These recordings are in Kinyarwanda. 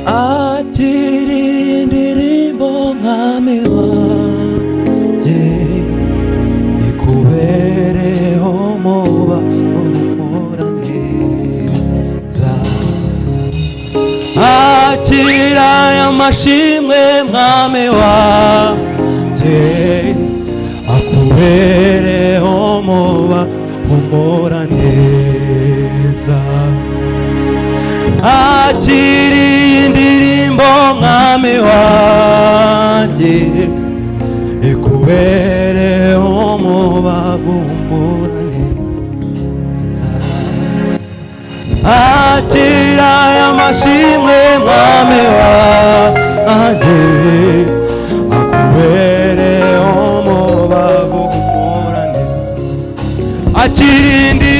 akiri indirimbo mwami wanjye ikubereho muba umura neza akira y'amashimwe mwami wanjye akubereho muba umura neza akiri indirimbo mwami wanjye ikubereho mubavu umurane akira y'amashimwe mwami wanjye akubereho mubavu umurane akiri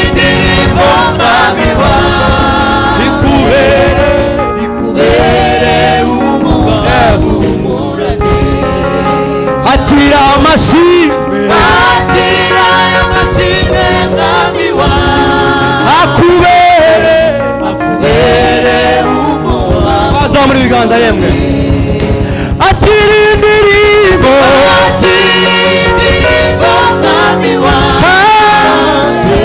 indirimbo mwami wanjye ikubere umubavu umurane akira amashimwe mwami wanjye akubere umubavu bazamura ibiganza yemwe akira indirimbo mwami wanjye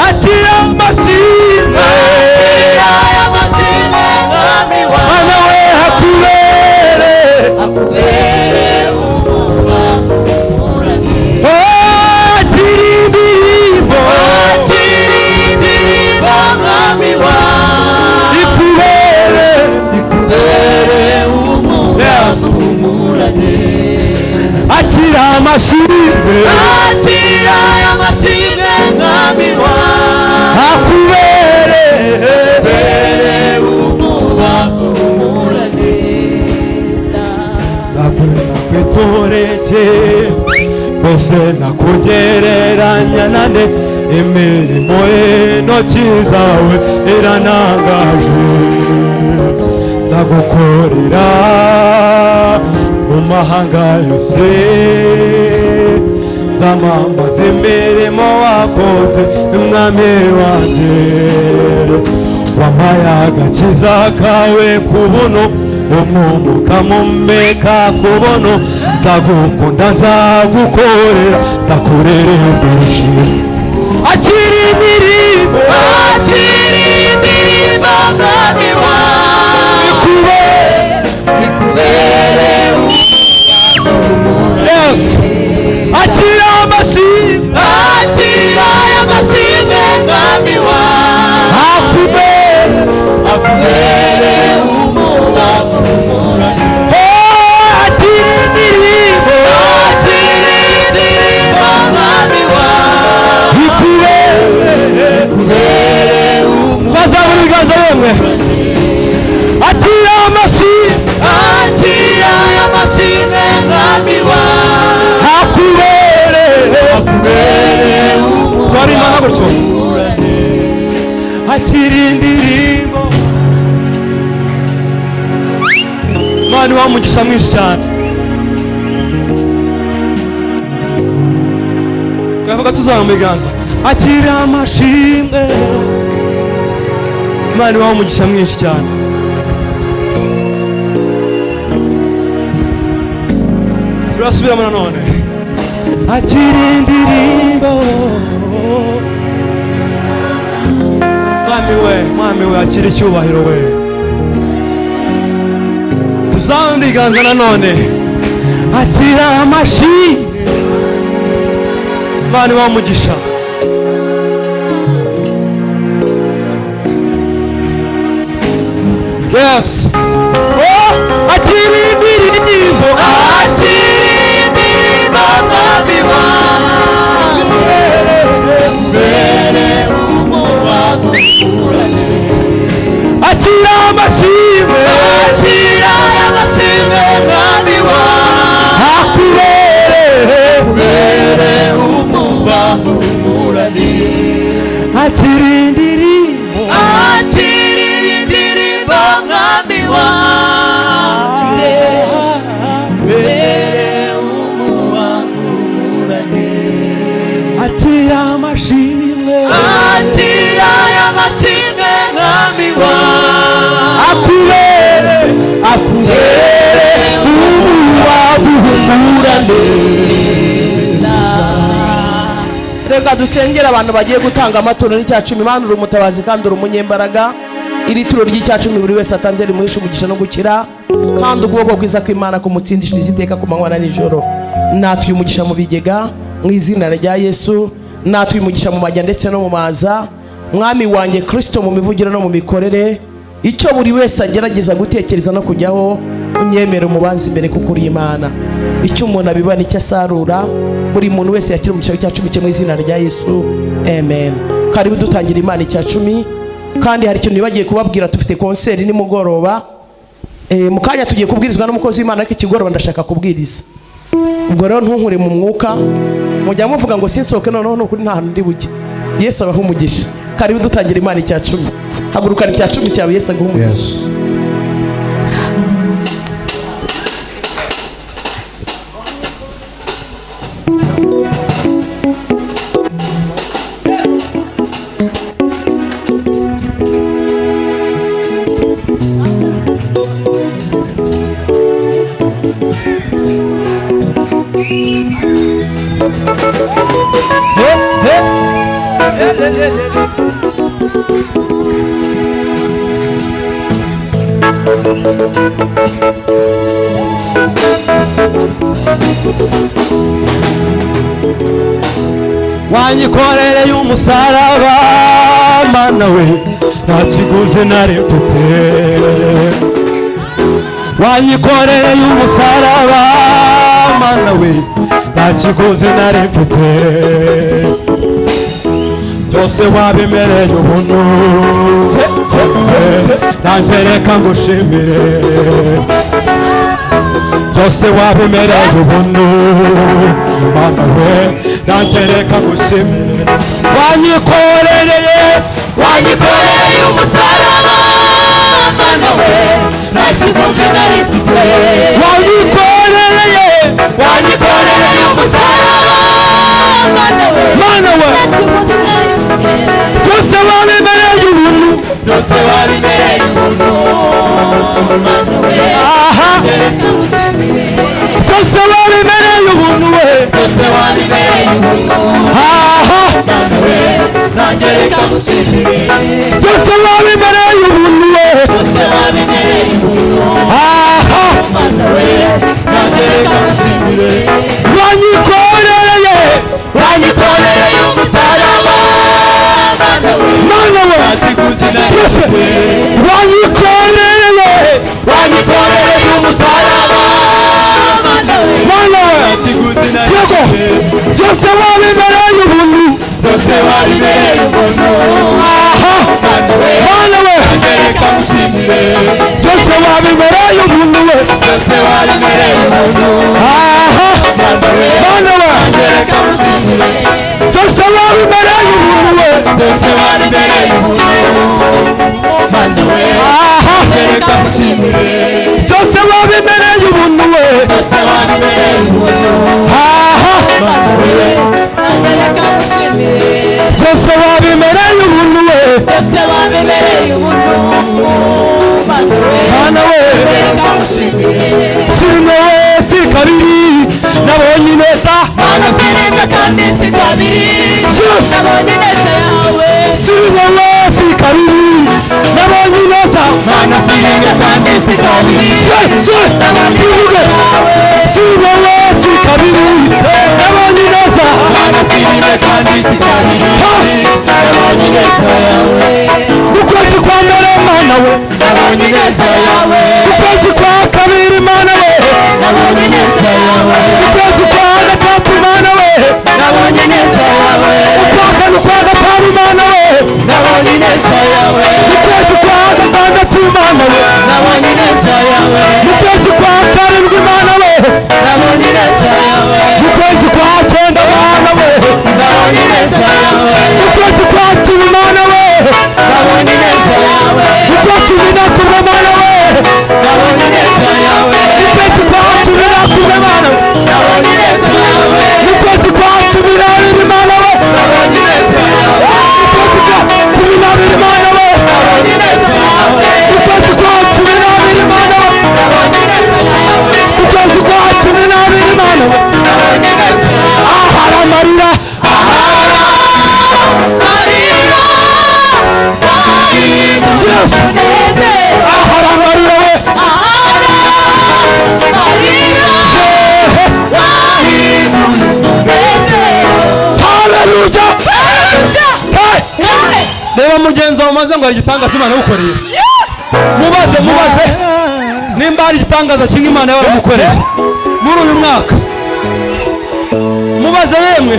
akira amashimwe mwami wanjye we akubere umubavu umurane akira indirimbo mwami wanjye ikubere umubavu umurane akira amashimwe mwami wanjye akubere umubavu umurane nakwitoreke mbese nakugereranya nande imirimo y'intoki zawe iranangaje nzagukorera mu mahanga yose nzamamaza imirimo wakoze mwami wanjye wampaye agakiza kawe ku buntu umwumuka mumeka ku buntu nzagukunda nzagukorera nzakureremba ishimwe akira indirimbo mwami wanjye ikubere umubavu umurane akira amashimwe mwami wanjye akubere umubavu umurane akira indirimbo mwami wanjye ikubere umubavu bazamura ibiganza yemwe akira amashimwe mwami wanjye akubere twari imana gutyo akira indirimbo Imana ibaha umugisha mwinshi cyane twavuga tuzamura mu biganza akira amashimwe Imana ibaha umugisha mwinshi cyane turasubiramo nanone akira indirimbo mwami we akira icyubahiro we tuzamura ibiganza nanone akira amashimwe Imana ibaha umugisha yes akira indirimbo mwami wanjye ikubere umubavu umurane akira amashimwe mwami wanjye akubere umubavu umurane akira indirimbo mwami wanjye akira amashimwe akira amashimwe mwami wawe akubere umuwaduhumura neza. Reka dusengera abantu bagiye gutanga amaturo n'icyacumi. Imana uri umutabazi kandi uri umunyembaraga. Iri turo ry'icyacumi buri wese atanze rimuhisha umugisha no gukira, kandi ukuboko kwiza kw'Imana kumutsindishiriza iteka ku manywa na nijoro. Natwe umugisha mu bigega mu izina rya Yesu, natwe umugisha mu majya ndetse no mu maza. Mwami wanjye Kristo, mu mivugire no mu mikorere, icyo buri wese agerageza gutekereza no kujyaho, unyemere umubanzi imbere kuko uri Imana. Icyo umuntu abiba nicyo asarura. Buri muntu wese yakira umugisha w'icyacumi cye mu izina rya Yesu, amen. Karibu dutangira Imana icyacumi. Kandi hari ikintu nibagiye kubabwira, dufite konseri nimugoroba. Mu kanya tugiye kubwirizwa n'umukozi w'Imana, ariko ikigoroba ndashaka kubwiriza. Ubwo rero ntunkure mu mwuka, mujya muvuga ngo sinsohoke noneho nukuri nta hantu ndi bujye. Yesu abaha umugisha. Karibu dutangira Imana icyacumi. Hagurukana icyacumi cyawe, Yesu aguha umugisha. wanyikorereye umusaraba Mana we nta kiguzi nari mfite, wanyikorereye umusaraba Mana we nta kiguzi nari mfite, byose wabimereye ubuntu nanjye reka ngushimire, byose wabimereye ubuntu Mana we nanjye reka ngushimire, wanyikorereye umusaraba Mana we nta kiguzi nari mfite, wanyikorereye umusaraba Mana we Mana we nta kiguzi nari mfite, byose wabimereye ubuntu byose wabimereye ubuntu Mana we reka ngushimire, byose wabimereye ubuntu we byose wabimereye ubuntu Mana we nanjye reka ngushimire, byose wabimereye ubuntu we byose wabimereye ubuntu Mana we nanjye reka ngushimire, wanyikorereye umusaraba Mana we Mana we nta kiguzi nari byose mfite, wanyikorereye umusaraba Mana we Mana we nta kiguzi nari yego mfite, byose wabimereye ubuntu byose wabimereye ubuntu Mana we Mana we nanjye reka ngushimire, byose wabimereye ubuntu we byose wabimereye ubuntu Mana we Mana we nanjye reka ngushimire, byose wabimereye ubuntu we byose wabimereye ubuntu Mana we nanjye reka ngushimire, byose wabimereye ubuntu we byose wabimereye ubuntu Mana we nanjye reka ngushimire, byose wabimereye ubuntu we byose wabimereye ubuntu Mana we Mana we reka ngushimire, si rimwe we si kabiri nabonye neza Mana si rimwe kandi si kabiri Yes. nabonye neza yawe, si rimwe we si kabiri nabonye neza Mana si rimwe kandi si kabiri tuvuge si rimwe we si kabiri nabonye neza Mana si rimwe kandi si kabiri nabonye neza yawe, ukwezi kwa mbere Mana we nabonye neza yawe, ukwezi kwa kabiri Mana we nabonye neza yawe, ukwezi kwa gatatu Mana we nabonye neza yawe, ukwa kane ukwa gatanu Mana we nabonye neza yawe, ukwezi kwa gatandatu Mana we nabonye neza yawe, ukwezi kwa karindwi Mana we nabonye neza yawe, ukwezi kwa cyenda Mana we nabonye neza yawe, ukwezi kwa cumi Mana we nabonye neza yawe, ukwa cumi na kumwe Mana we haleluya. Reba mugenzi wawe maze ngo hari igitangaza Imana yagukoreye. Mubaze nimba hari igitangaza kimwe Imana yaramukoreye muri uyu mwaka. Mubaze yemwe.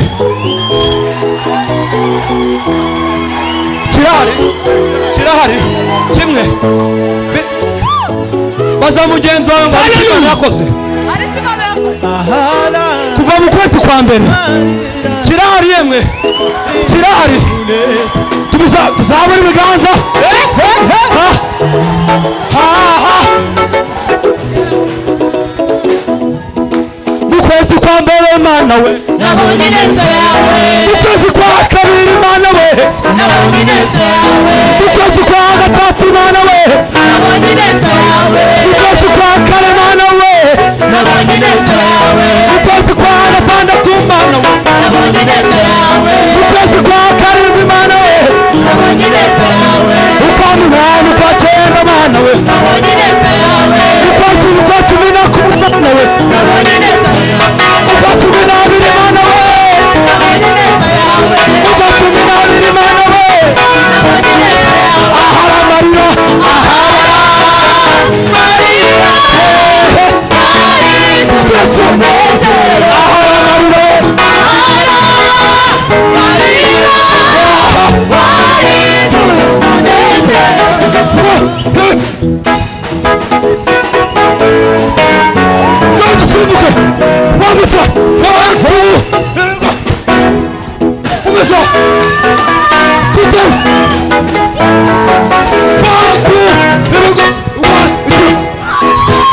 Kirahari kimwe. Baza mugenzi wawe ngo hari Imana yakoze. Kuva mu kwezi kwa mbere. Kirahari yemwe. Tuzabura ibiganza. Mu kwezi kwa mbere Mana we nabonye neza yawe, mu kwezi kwa kabiri Mana we nabonye neza yawe, mu kwezi kwa gatatu Mana we nabonye neza yawe, mu kwezi kwa kane Mana we nabonye neza yawe, mu kwezi kwa gatandatu Mana we nabonye neza yawe, mu kwezi kwa karindwi Mana we nabonye neza yawe, mu kwa munani kwa cyenda Mana we nabonye neza yawe, mu kwa cumi na kumwe Mana we nabonye neza yawe, mu kwa cumi n'abiri Mana we nabonye neza yawe, mu kwa cumi n'abiri Mana we nabonye neza yawe, ahari amarira twese ahari amarira dusimbuke wamuta umeza 2 times 1 2 here we go 1 2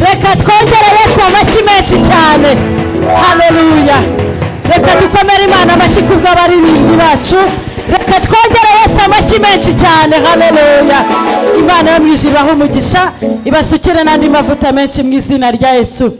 reka twongere Yesu amashyi menshi cyane. Haleluya. Reka dukomere Imana amashyi kubw'abaririmbyi bacu. Reka twongere Yesu amashyi menshi cyane. Haleluya. Imana yo mu ijuru ibahe umugisha, ibasukire n'andi mavuta menshi mu izina rya Yesu.